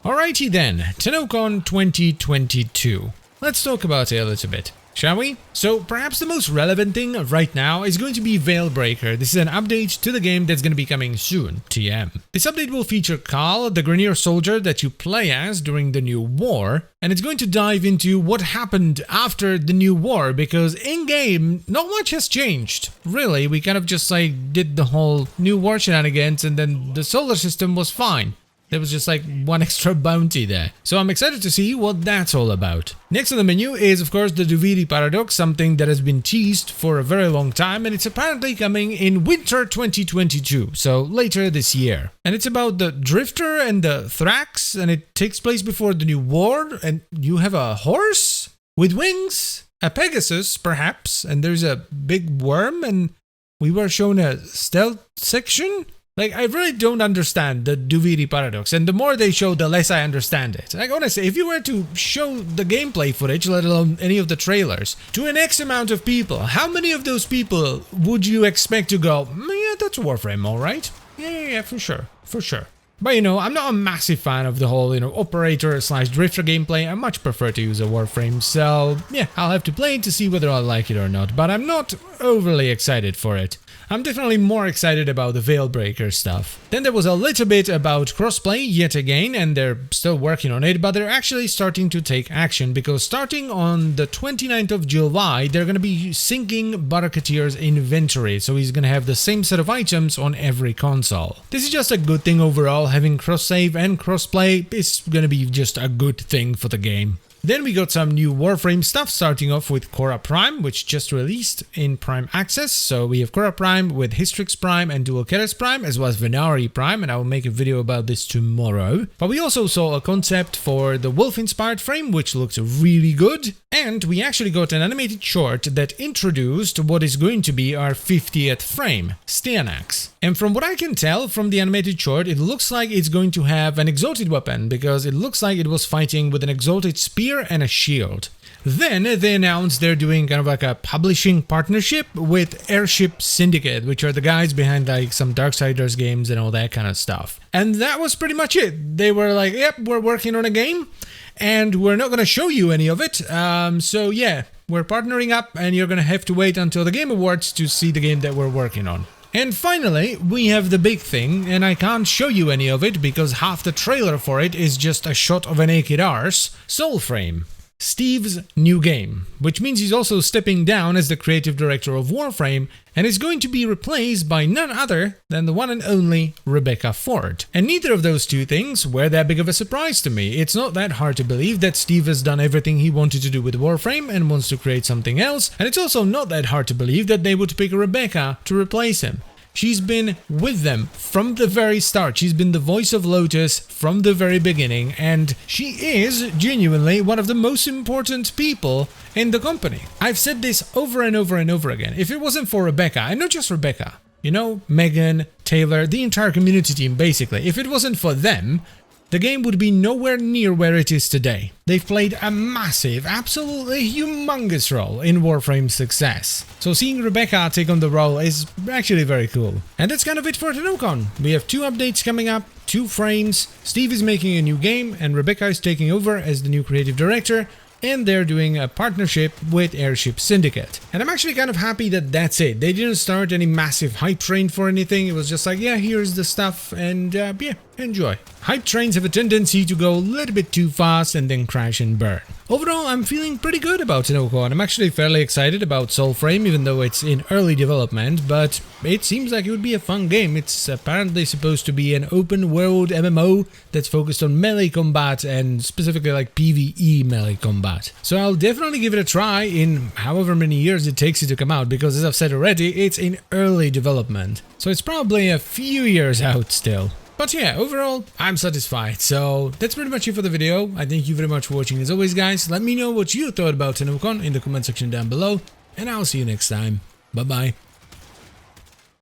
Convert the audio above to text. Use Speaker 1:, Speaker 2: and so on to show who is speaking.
Speaker 1: Alrighty then, Tennocon 2022. Let's talk about it a little bit, shall we? So perhaps the most relevant thing right now is going to be Veilbreaker. This is an update to the game that's going to be coming soon, TM. This update will feature Carl, the Grenier soldier that you play as during the new war, and it's going to dive into what happened after the new war, because in-game, not much has changed. Really, we kind of just like did the whole new war shenanigans and then the solar system was fine. There was just like one extra bounty there. So I'm excited to see what that's all about. Next on the menu is of course the Duvety Paradox, something that has been teased for a very long time, and it's apparently coming in winter 2022, so later this year. And it's about the Drifter and the Thrax, and it takes place before the new war, and you have a horse with wings, a Pegasus perhaps, and there's a big worm, and we were shown a stealth section? Like, I really don't understand the Duvety Paradox, and the more they show, the less I understand it. Like, honestly, if you were to show the gameplay footage, let alone any of the trailers, to an X amount of people, how many of those people would you expect to go, yeah, that's Warframe, alright? Yeah, for sure. But, you know, I'm not a massive fan of the whole, operator/drifter gameplay. I much prefer to use a Warframe, so, yeah, I'll have to play it to see whether I like it or not, but I'm not overly excited for it. I'm definitely more excited about the Veilbreaker stuff. Then there was a little bit about crossplay yet again, and they're still working on it, but they're actually starting to take action, because starting on the 29th of July, they're going to be syncing Barakateer's inventory, so he's going to have the same set of items on every console. This is just a good thing overall. Having cross-save and crossplay is going to be just a good thing for the game. Then we got some new Warframe stuff, starting off with Cora Prime, which just released in Prime Access. So we have Cora Prime with Hystrix Prime and Dual Keres Prime, as well as Venari Prime, and I will make a video about this tomorrow. But we also saw a concept for the wolf-inspired frame, which looked really good. And we actually got an animated short that introduced what is going to be our 50th frame, Stianax. And from what I can tell from the animated short, it looks like it's going to have an exalted weapon, because it looks like it was fighting with an exalted spear and a shield. Then they announced they're doing kind of like a publishing partnership with Airship Syndicate, which are the guys behind like some Darksiders games and all that kind of stuff. And that was pretty much it. They were like, yep, we're working on a game and we're not going to show you any of it. So yeah, we're partnering up and you're going to have to wait until the Game Awards to see the game that we're working on. And finally, we have the big thing, and I can't show you any of it because half the trailer for it is just a shot of a naked arse, Soulframe, Steve's new game, which means he's also stepping down as the creative director of Warframe and is going to be replaced by none other than the one and only Rebecca Ford. And neither of those two things were that big of a surprise to me. It's not that hard to believe that Steve has done everything he wanted to do with Warframe and wants to create something else, and it's also not that hard to believe that they would pick Rebecca to replace him. She's been with them from the very start. She's been the voice of Lotus from the very beginning, and she is genuinely one of the most important people in the company. I've said this over and over and over again. If it wasn't for Rebecca, and not just Rebecca, you know, Megan, Taylor, the entire community team basically, if it wasn't for them, the game would be nowhere near where it is today. They've played a massive, absolutely humongous role in Warframe's success. So seeing Rebecca take on the role is actually very cool. And that's kind of it for Tennocon. We have 2 updates coming up, 2 frames, Steve is making a new game, and Rebecca is taking over as the new creative director, and they're doing a partnership with Airship Syndicate. And I'm actually kind of happy that that's it. They didn't start any massive hype train for anything. It was just like, yeah, here's the stuff, and yeah, enjoy. Hype trains have a tendency to go a little bit too fast and then crash and burn. Overall, I'm feeling pretty good about Tennocon. I'm actually fairly excited about Soulframe, even though it's in early development, but it seems like it would be a fun game. It's apparently supposed to be an open world MMO that's focused on melee combat and specifically like PvE melee combat. So I'll definitely give it a try in however many years it takes it to come out, because as I've said already, it's in early development. So it's probably a few years out still. But yeah, overall, I'm satisfied. So that's pretty much it for the video. I thank you very much for watching. As always, guys, let me know what you thought about Tennocon in the comment section down below, and I'll see you next time. Bye-bye.